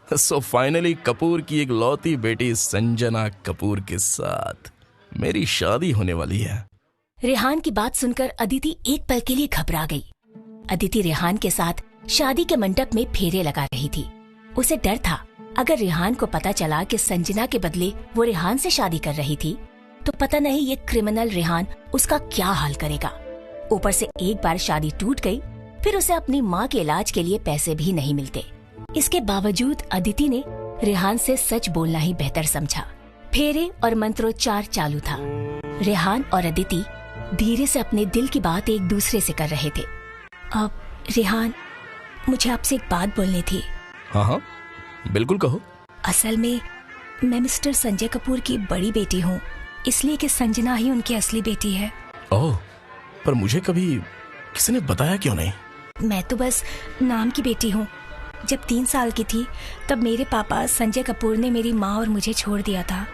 So finally Kapoor की एक लौती बेटी संजना कपूर के साथ मेरी शादी होने वाली है। रेहान की बात सुनकर अदिति एक पल के लिए घबरा गई। अदिति रेहान के साथ शादी के मंडप में फेरे लगा रही थी। उसे डर था अगर रेहान को पता चला कि संजना के बदले वो रेहान से शादी कर रही थी तो पता नहीं ये क्रिमिनल रेहान उसका क्या हाल करेगा। ऊपर से एक बार शादी टूट गई, फिर उसे अपनी माँ के इलाज के लिए पैसे भी नहीं मिलते। इसके बावजूद अदिति ने रेहान से सच बोलना ही बेहतर समझा। फेरे और मंत्रोच्चार चालू था। रेहान और अदिति धीरे से अपने दिल की बात एक दूसरे से कर रहे थे। अब रेहान, मुझे आपसे एक बात बोलनी थी। हाँ, बिल्कुल कहो। असल में मैं मिस्टर संजय कपूर की बड़ी बेटी हूँ, इसलिए कि संजना ही उनकी असली बेटी है। ओह, पर मुझे कभी किसी ने बताया क्यों नहीं? मैं तो बस नाम की बेटी हूँ। जब 3 साल की थी तब मेरे पापा संजय कपूर ने मेरी माँ और मुझे छोड़ दिया था।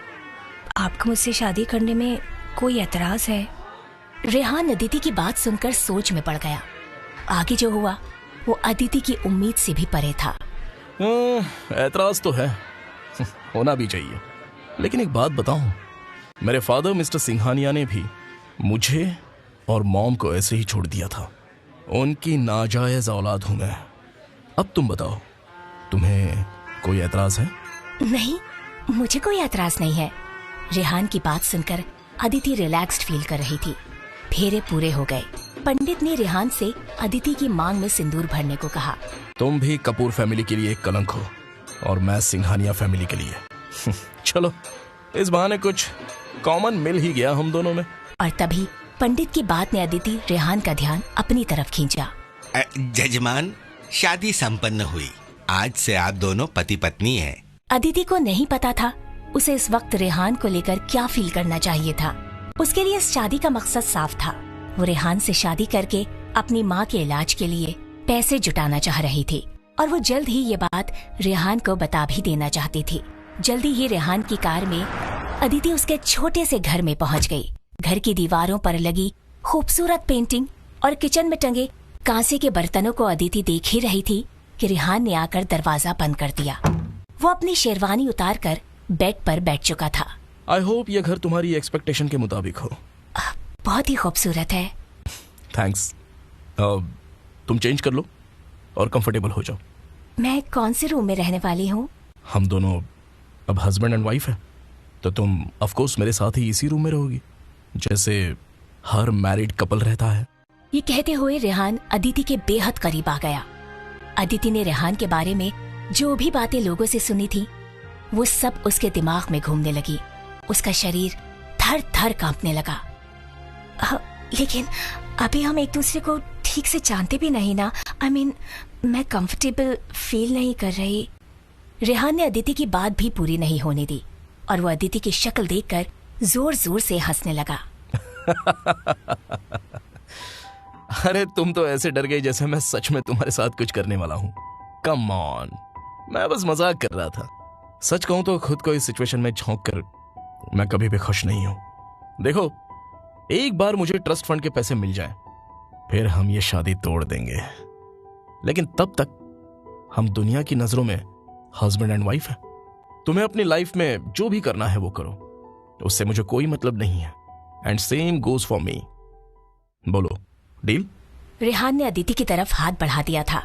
आपको मुझसे शादी करने में कोई एतराज है? रेहान अदिति की बात सुनकर सोच में पड़ गया। आगे जो हुआ वो अदिति की उम्मीद से भी परे था। एतराज तो है, होना भी चाहिए, लेकिन एक बात बताऊं, मेरे फादर मिस्टर सिंघानिया ने भी मुझे और मॉम को ऐसे ही छोड़ दिया था। उनकी नाजायज औलाद हूं मैं। अब तुम बताओ, तुम्हें कोई एतराज है? नहीं, मुझे कोई एतराज नहीं है। रेहान की बात सुनकर अदिति रिलैक्स्ड फील कर रही थी। फेरे पूरे हो गए। पंडित ने रेहान से अदिति की मांग में सिंदूर भरने को कहा। तुम भी कपूर फैमिली के लिए एक कलंक हो और मैं सिंघानिया फैमिली के लिए। चलो, इस बहाने कुछ कॉमन मिल ही गया हम दोनों में। और तभी पंडित की बात ने अदिति रेहान का ध्यान अपनी तरफ खींचा। जजमान, शादी संपन्न हुई। आज से आप दोनों पति पत्नी हैं। अदिति को नहीं पता था उसे इस वक्त रेहान को लेकर क्या फील करना चाहिए था। उसके लिए इस शादी का मकसद साफ था। वो रेहान से शादी करके अपनी माँ के इलाज के लिए पैसे जुटाना चाह रही थी और वो जल्द ही ये बात रेहान को बता भी देना चाहती थी। जल्दी ही रेहान की कार में अदिति उसके छोटे से घर में पहुंच गई। घर की दीवारों पर लगी खूबसूरत पेंटिंग और किचन में टंगे कांसे के बर्तनों को अदिति देख ही रही थी कि रेहान ने आकर दरवाजा बंद कर दिया। वो अपनी शेरवानी उतार कर बेड पर बैठ चुका था। आई होप ये घर तुम्हारी एक्सपेक्टेशन के मुताबिक हो। बहुत ही खूबसूरत है। थैंक्स। तुम चेंज कर लो और कंफर्टेबल हो जाओ। मैं कौन से रूम में रहने वाली हूँ? हम दोनों अब हस्बैंड एंड वाइफ है, तो तुम ऑफ कोर्स मेरे साथ ही इसी रूम में रहोगी, जैसे हर मैरिड कपल रहता है। ये कहते हुए रेहान अदिति के बेहद करीब आ गया। अदिति ने रेहान के बारे में जो भी बातें लोगों से सुनी थी वो सब उसके दिमाग में घूमने लगी। उसका शरीर थर थर कांपने लगा। लेकिन अभी हम एक दूसरे को ठीक से जानते भी नहीं ना। I mean, मैं कंफर्टेबल फील नहीं कर रही। रेहान ने अदिति की बात भी पूरी नहीं होने दी और वो अदिति की शक्ल देखकर जोर जोर से हंसने लगा। अरे तुम तो ऐसे डर गई जैसे मैं सच में तुम्हारे साथ कुछ करने वाला हूँ। कम ऑन, मैं बस मजाक कर रहा था। सच कहूं तो खुद को इस सिचुएशन में झोंक कर मैं कभी भी खुश नहीं हूं। देखो, एक बार मुझे ट्रस्ट फंड के पैसे मिल जाएं, फिर हम ये शादी तोड़ देंगे। लेकिन तब तक हम दुनिया की नजरों में हस्बैंड एंड वाइफ है। तुम्हें अपनी लाइफ में जो भी करना है वो करो, उससे मुझे कोई मतलब नहीं है। And same goes for me. बोलो, डील? रेहान ने अदिति की तरफ हाथ बढ़ा दिया था।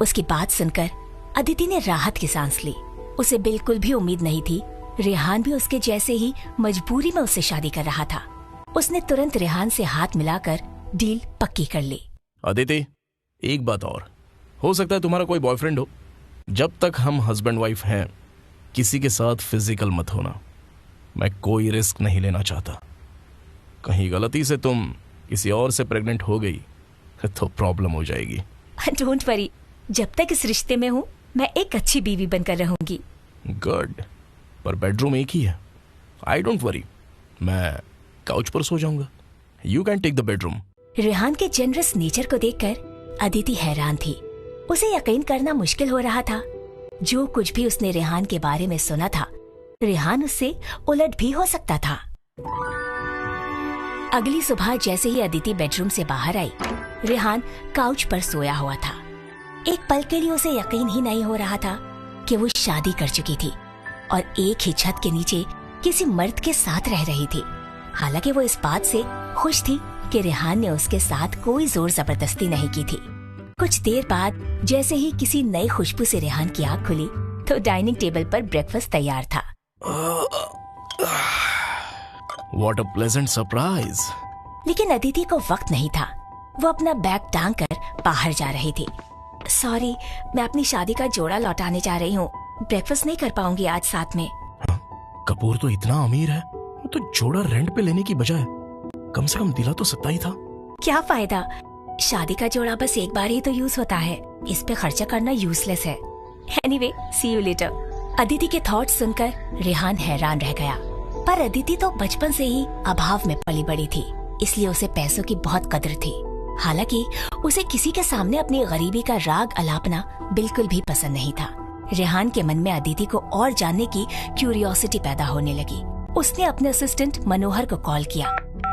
उसकी बात सुनकर अदिति ने राहत की सांस ली। उसे बिल्कुल भी उम्मीद नहीं थी रेहान भी उसके जैसे ही मजबूरी में उससे शादी कर रहा था। उसने तुरंत रेहान से हाथ मिलाकर डील पक्की कर ली। अदिति, एक बात और, हो सकता है तुम्हारा कोई बॉयफ्रेंड हो। जब तक हम हस्बैंड वाइफ हैं, किसी के साथ फिजिकल मत होना। मैं कोई रिस्क नहीं लेना चाहता। कहीं गलती से तुम किसी और से प्रेग्नेंट हो गई तो प्रॉब्लम हो जाएगी। डोंट वरी, जब तक इस रिश्ते में हूँ मैं एक अच्छी बीवी बनकर रहूंगी। गुड, पर बेडरूम एक ही है। आई डोंट वरी, मैं काउच पर सो जाऊंगा। You can take the bedroom. Rehan के जेनरस नेचर को देखकर अदिति हैरान थी। उसे यकीन करना मुश्किल हो रहा था। जो कुछ भी उसने रेहान के बारे में सुना था, रेहान उससे उलट भी हो सकता था। अगली सुबह जैसे ही अदिति बेडरूम से बाहर आई, रेहान काउच पर सोया हुआ था। एक पल के लिए उसे यकीन ही नहीं हो रहा था कि वो शादी कर चुकी थी और एक ही छत के नीचे किसी मर्द के साथ रह रही थी। हालांकि वो इस बात से खुश थी कि रेहान ने उसके साथ कोई जोर जबरदस्ती नहीं की थी। कुछ देर बाद जैसे ही किसी नई खुशबू से रेहान की आँख खुली तो डाइनिंग टेबल पर ब्रेकफास्ट तैयार था। What a pleasant surprise. लेकिन अदिति को वक्त नहीं था। वो अपना बैग टांग कर बाहर जा रही थी। सॉरी, मैं अपनी शादी का जोड़ा लौटाने जा रही हूँ। ब्रेकफास्ट नहीं कर पाऊंगी आज साथ में। कपूर तो इतना अमीर है, वो तो जोड़ा रेंट पे लेने की बजाय कम से कम दिला तो सकता ही था। क्या फायदा, शादी का जोड़ा बस एक बार ही तो यूज होता है, इस पे खर्चा करना यूजलेस है। Anyway, see you later. Aditi के थॉट्स सुनकर रेहान हैरान रह गया। पर अदिति तो बचपन से ही अभाव में पली बड़ी थी, इसलिए उसे पैसों की बहुत कदर थी। हालांकि उसे किसी के सामने अपनी गरीबी का राग अलापना बिल्कुल भी पसंद नहीं था। रेहान के मन में अदिति को और जानने की क्यूरियोसिटी पैदा होने लगी। उसने अपने असिस्टेंट मनोहर को कॉल किया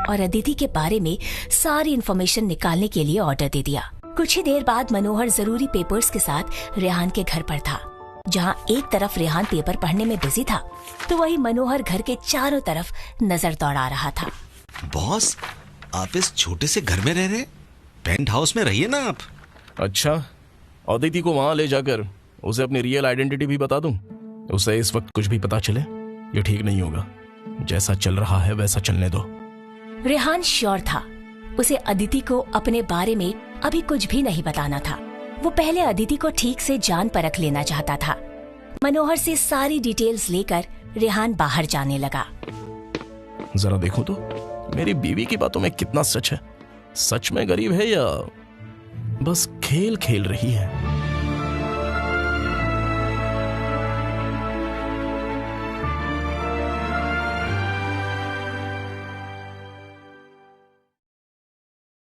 और अदिति के बारे में सारी इन्फॉर्मेशन निकालने के लिए ऑर्डर दे दिया। कुछ ही देर बाद मनोहर जरूरी पेपर्स के साथ रेहान के घर पर था। जहां एक तरफ रेहान पेपर पढ़ने में बिजी था तो वही मनोहर घर के चारों तरफ नजर दौड़ा रहा था। बॉस, आप इस छोटे से घर में रह रहे? पेंट हाउस में रहिए ना आप। अच्छा, अदिति को वहां ले जाकर उसे अपनी रियल आइडेंटिटी भी बता दूं? उसे इस वक्त कुछ भी पता चले ये ठीक नहीं होगा। जैसा चल रहा है वैसा चलने दो। रेहान श्योर था उसे अदिति को अपने बारे में अभी कुछ भी नहीं बताना था। वो पहले अदिति को ठीक से जान परख लेना चाहता था। मनोहर से सारी डिटेल्स लेकर रेहान बाहर जाने लगा। जरा देखो तो मेरी बीवी की बातों में कितना सच है। सच में गरीब है या बस खेल खेल रही है?